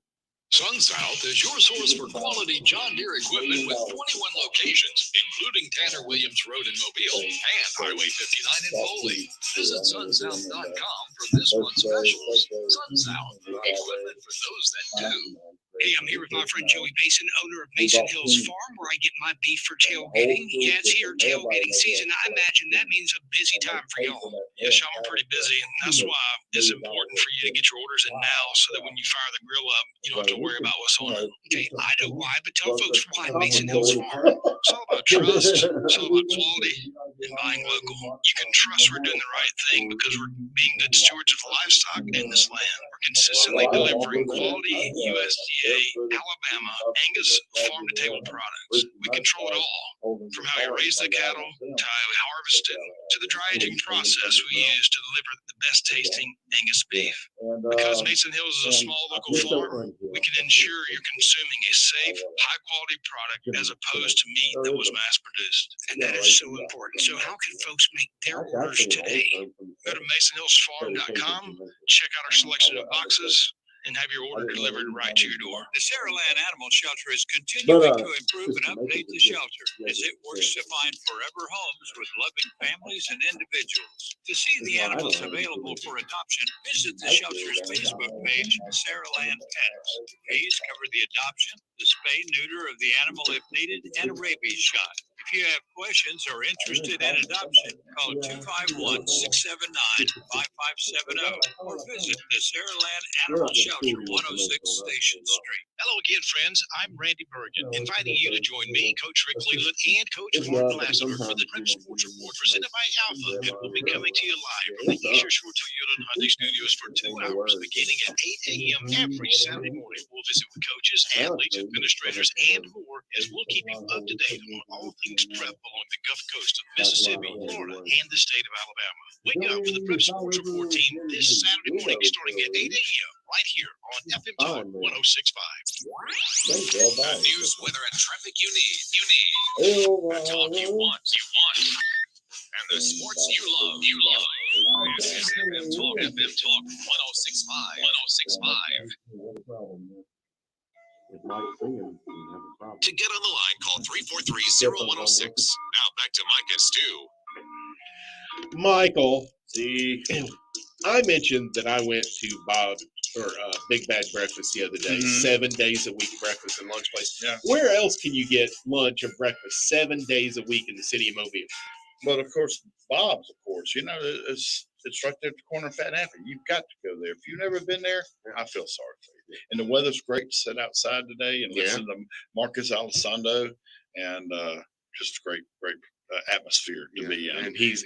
SunSouth is your source for quality John Deere equipment with 21 locations, including Tanner Williams Road in Mobile and Highway 59 in Foley. Visit sunsouth.com for this month's specials. SunSouth, equipment for those that do. Hey, I'm here with my friend Joey Mason, owner of Mason Hills Farm, where I get my beef for tailgating. Yeah, it's here, tailgating season. I imagine that means a busy time for y'all. Yes, y'all are pretty busy, and that's why it's important for you to get your orders in now so that when you fire the grill up, you don't have to worry about what's on it. Okay, I know why, but tell folks why Mason Hills Farm. It's all about trust, it's all about quality, and buying local. You can trust we're doing the right thing because we're being good stewards of livestock in this land. We're consistently delivering quality USDA, Alabama, Angus farm-to-table products. We control it all, from how you raise the cattle, to how you harvest it, to the dry aging process we use to deliver the best-tasting Angus beef. Because Mason Hills is a small local farm, we can ensure you're consuming a safe, high-quality product as opposed to meat that was mass-produced. And that is so important. So how can folks make their orders today? Go to masonhillsfarm.com, check out our selection of boxes, and have your order delivered right to your door. The Cerebral Animal Shelter is continuing to improve and update the shelter as it works to find forever homes with loving families and individuals. To see the animals available for adoption, visit the shelter's Facebook page, Cerebral Pets. Fees cover the adoption, the spay, neuter of the animal if needed, and a rabies shot. If you have questions or interested in adoption, call 251-679-5570 or visit the Cerebral Animal Shelter, 106 Station Street. Hello again, friends. I'm Randy Bergen, inviting you to join me, Coach Rick Leland, and Coach Mark Lassiter for the Trip Sports Report presented by Alpha. It will be coming to you live from the Easter Short Toyota and Hunting Studios for 2 hours, beginning at 8 a.m. every Saturday morning. We'll visit with coaches, athletes, administrators, and more as we'll keep you up to date on all things prep along the Gulf Coast of Mississippi, Florida, and the state of Alabama. Wake up for the Prep Sports Report team this Saturday morning starting at 8 a.m. right here on FM Talk 106.5. The news, weather, and traffic you need. The talk you want. And the sports you love. This is FM Talk 106.5. To get on the line, call 343-0106. Now back to Mike and Stu. Michael, I mentioned that I went to Big Bad Breakfast the other day. 7 days a week breakfast and lunch place. Yeah. Where else can you get lunch or breakfast 7 days a week in the city of Mobile? But of course, Bob's, of course, you know, it's right there at the corner of Fat Happy. You've got to go there. If you've never been there, I feel sorry for you. And the weather's great to sit outside today and listen to Marcus Alessandro, and just great atmosphere to be in. And he's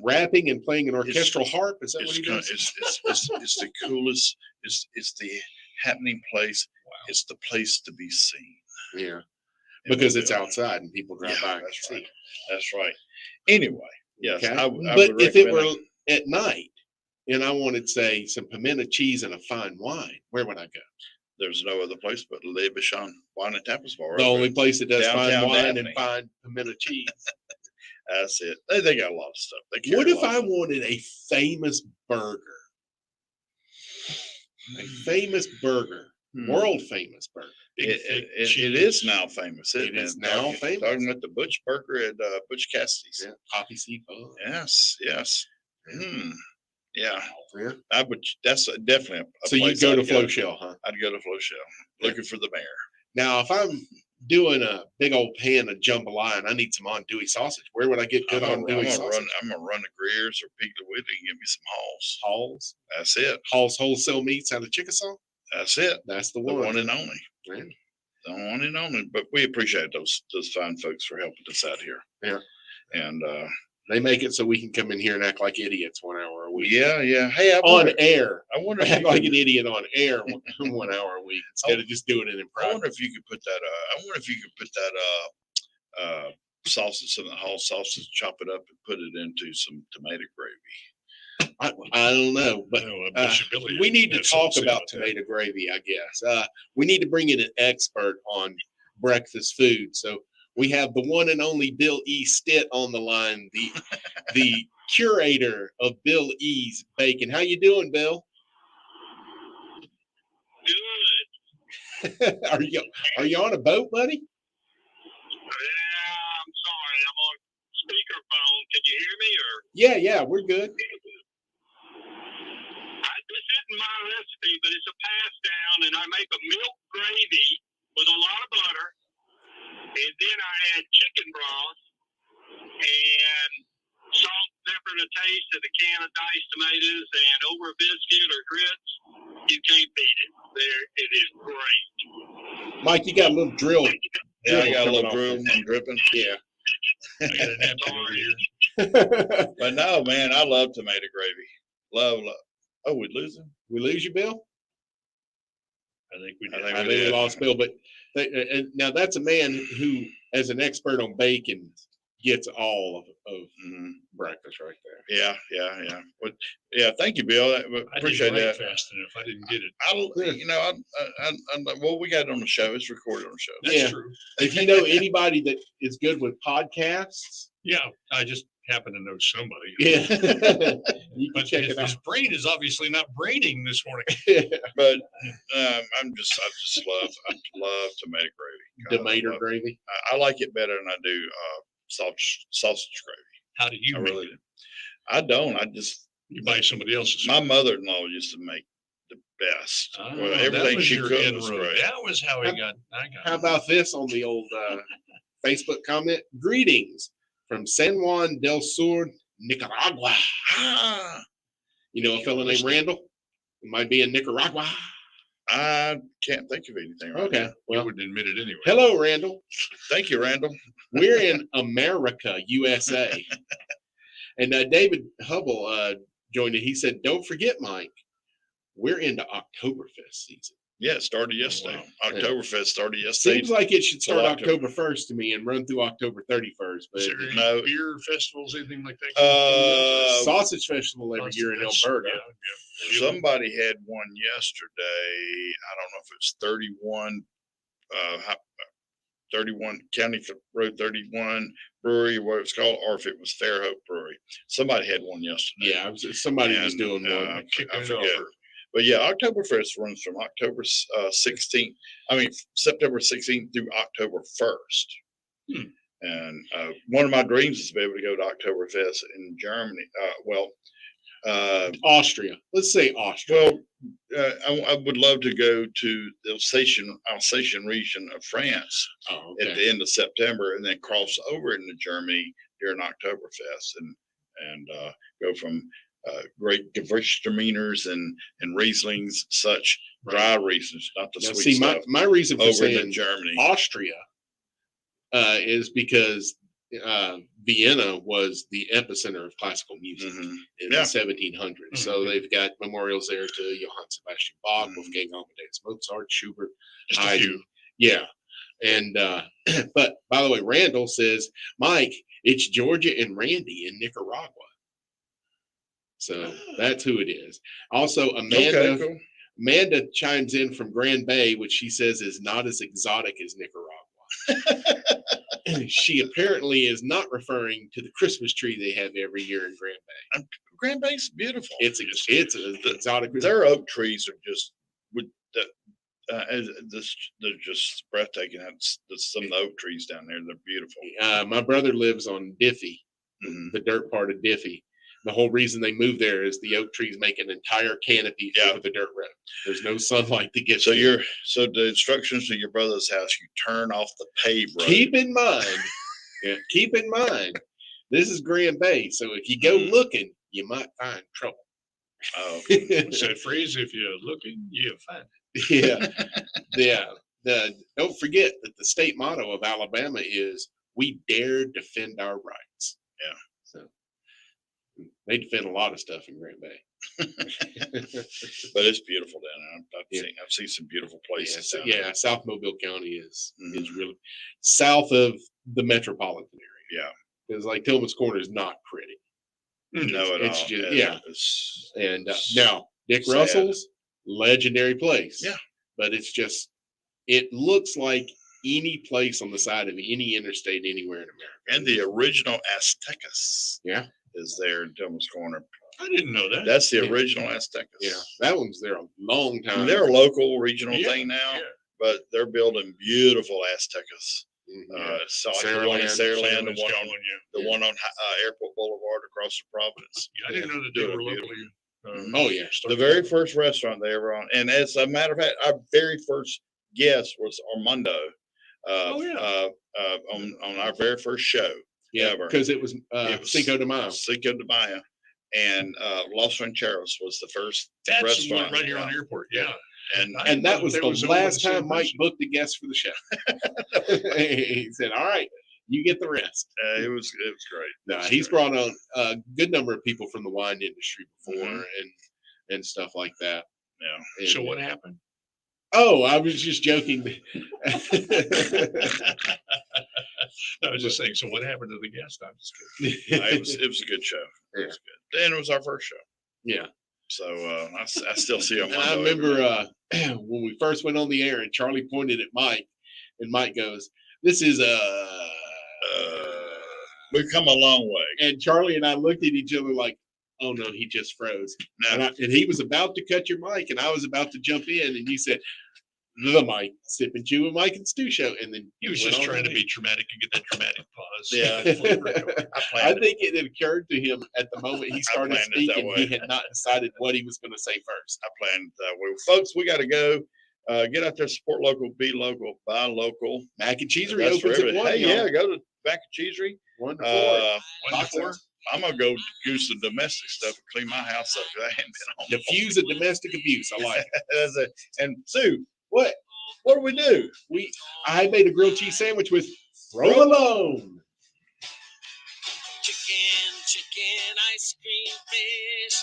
rapping and playing an orchestral harp. Is that what he does? It's the coolest. It's the happening place. Wow. It's the place to be seen. Yeah, because it's outside and people drive by. That's right. That's right. Anyway, yes. Okay. I but would if it were recommend at night and I wanted, say, some pimento cheese and a fine wine, where would I go? There's no other place but Le Bichon Wine and Tapas Bar. The only place that does fine downtown wine Daphne. and fine pimento cheese. That's it. They got a lot of stuff. What if I wanted a famous burger? A famous burger, world famous burger. It is now famous. It is now famous. Talking about the Butch Burger at Butch Cassidy's. Yeah, Poppy Seed Bun. Yes. Yeah. I would. That's definitely a So you place go to I'd Flow Shell, huh? I'd go to Flow Shell, looking for the mayor. Now, if I'm doing a big old pan of jambalaya and I need some andouille sausage, where would I get good andouille sausage? I'm gonna run to Greer's or Piggly Wiggly and give me some Halls. Halls? That's it. Halls Wholesale Meats out of Chickasaw? That's it. That's the The one. one and only. Yeah. The one and only. But we appreciate those fine folks for helping us out here. Yeah. And they make it so we can come in here and act like idiots 1 hour a week. yeah. Hey, On air. I wonder if Act you like could- an idiot on air 1 hour a week instead of just doing it in I private. wonder if you could put that. I wonder if you could put that sausage, some Hall sausage, chop it up and put it into some tomato gravy. I don't know, but we need to talk about tomato gravy, I guess. We need to bring in an expert on breakfast food. So we have the one and only Bill E. Stitt on the line, the curator of Bill E.'s Bacon. How you doing, Bill? Good. Are you on a boat, buddy? Yeah, I'm sorry. I'm on speakerphone. Can you hear me? Or Yeah, we're good. this isn't my recipe, but it's a pass down, and I make a milk gravy with a lot of butter, and then I add chicken broth and salt, pepper to taste, and a can of diced tomatoes, and over a biscuit or grits. You can't beat it. It is great. Mike, you got a little drill. Yeah, I got a little coming drill and dripping. Yeah. I got an empty over here. But no, man, I love tomato gravy. Love. Oh, we lose him? We lose you, Bill? I think we I did. think I think we lost Bill, but now that's a man who, as an expert on bacon, gets all of breakfast right there. Yeah. But yeah, thank you, Bill. I Appreciate didn't that. write fast enough. I didn't get it. Well, we got it on the show. It's recorded on the show. That's true. If you know anybody that is good with podcasts, Yeah, I just happen to know somebody. yeah, you can But check his it out. brain is obviously not braining this morning. But I love tomato gravy. Tomato gravy. I like it better than I do sausage gravy. How do you I make really it? do. I don't. You buy somebody else's. My mother-in-law used to make the best. Oh, Well, that everything was she your cooked was inroad. great. That was how he got. I got. How about this on the old Facebook comment. Greetings from San Juan del Sur, Nicaragua. You know a fellow named Randall? It might be in Nicaragua. I can't think of anything right Okay. now. Well, You wouldn't admit it anyway. hello, Randall. Thank you, Randall. We're in America, USA. And David Hubble joined it. He said, don't forget, Mike, we're into Oktoberfest season. Yeah, it started yesterday. Wow. Oktoberfest started yesterday. Seems like it should start Till October 1st to me and run through October 31st. But Is there any No. beer festivals, anything like that? Sausage Festival every year in Alberta. Yeah. Somebody had one yesterday. I don't know if it's 31 County Road 31 Brewery, what it's called, or if it was Fairhope Brewery. Somebody had one yesterday. Yeah, somebody was And, doing one. I forget. But yeah, Oktoberfest runs from October 16th. September 16th through October 1st. And one of my dreams is to be able to go to Oktoberfest in Germany. Austria. Let's say Austria. Well, I would love to go to the Alsatian region of France at the end of September, and then cross over into Germany during Oktoberfest, and go from great Gewürztraminers and Rieslings, such dry Rieslings, not the Now, sweet stuff. my reason for over saying in Germany, Austria is because Vienna was the epicenter of classical music in the 1700s. So they've got memorials there to Johann Sebastian Bach, Wolfgang Amadeus Mozart, Schubert, Just a few. Yeah. And but by the way, Randall says, Mike, it's Georgia and Randy in Nicaragua. So that's who it is. Also, Amanda chimes in from Grand Bay, which she says is not as exotic as Nicaragua. She apparently is not referring to the Christmas tree they have every year in Grand Bay. Grand Bay's beautiful. It's an exotic. Their oak trees are just they're just breathtaking. That's some of the oak trees down there. They're beautiful. My brother lives on Diffie, the dirt part of Diffie. The whole reason they moved there is the oak trees make an entire canopy over the dirt road. There's no sunlight to get. So the instructions to your brother's house: you turn off the paved road. Keep in mind, this is Grand Bay. So if you go looking, you might find trouble. Oh, what's that phrase? If you're looking, you'll find it. Don't forget that the state motto of Alabama is "We dare defend our rights." Yeah. So they defend a lot of stuff in Grand Bay. But it's beautiful down there. I've seen some beautiful places. South Mobile County is really south of the metropolitan area. Yeah, because like Tillman's Corner is not pretty. No, it's all. Just now Dick Russell's legendary place. Yeah, but it looks like any place on the side of any interstate anywhere in America. And the original Aztecas. Yeah. Is there in Tillman's Corner. I didn't know that. That's the original Aztecas. Yeah, that one's there a long time. They're a local, regional thing now, but they're building beautiful Aztecas. So like the one in Saraland, the one on Airport Boulevard across the Providence. I didn't know that they were locally. Oh yeah, the very first restaurant they ever on, and as a matter of fact, our very first guest was Armando. On our very first show. Yeah, because it was Cinco de Mayo. Cinco de Mayo. And Los Rancheros was the first restaurant right here on the airport. Yeah. And that was the last time Mike booked a guest for the show. He said, all right, you get the rest. It was great. He's brought on a good number of people from the wine industry before and stuff like that. Yeah. So what happened? Oh, I was just joking. I was just saying, so what happened to the guest? I'm just kidding. It was a good show. It was good. And it was our first show. Yeah. So I still see him. I remember when we first went on the air and Charlie pointed at Mike and Mike goes, this is we've come a long way. And Charlie and I looked at each other like, oh no, he just froze. No. And he was about to cut your mic and I was about to jump in and you said, the Mike, Sip and Chew and Mike and Stu show. And then he was just trying to be dramatic and get that dramatic pause. Yeah. I think it occurred to him at the moment he started speaking, he had not decided what he was going to say first. I planned that way. Folks, we got to go. Get out there, support local, be local, buy local. Mac and Cheesery That's for opens at everybody. 1. Hey, y'all. yeah, go to Mac and Cheesery. 1 to 4. 1 to 4. I'm gonna go goose the domestic stuff and clean my house up. I haven't been home. Diffuse of domestic abuse. I like it. That's it. And Sue, what do we do? I made a grilled cheese sandwich with provolone. Chicken, ice cream, fish.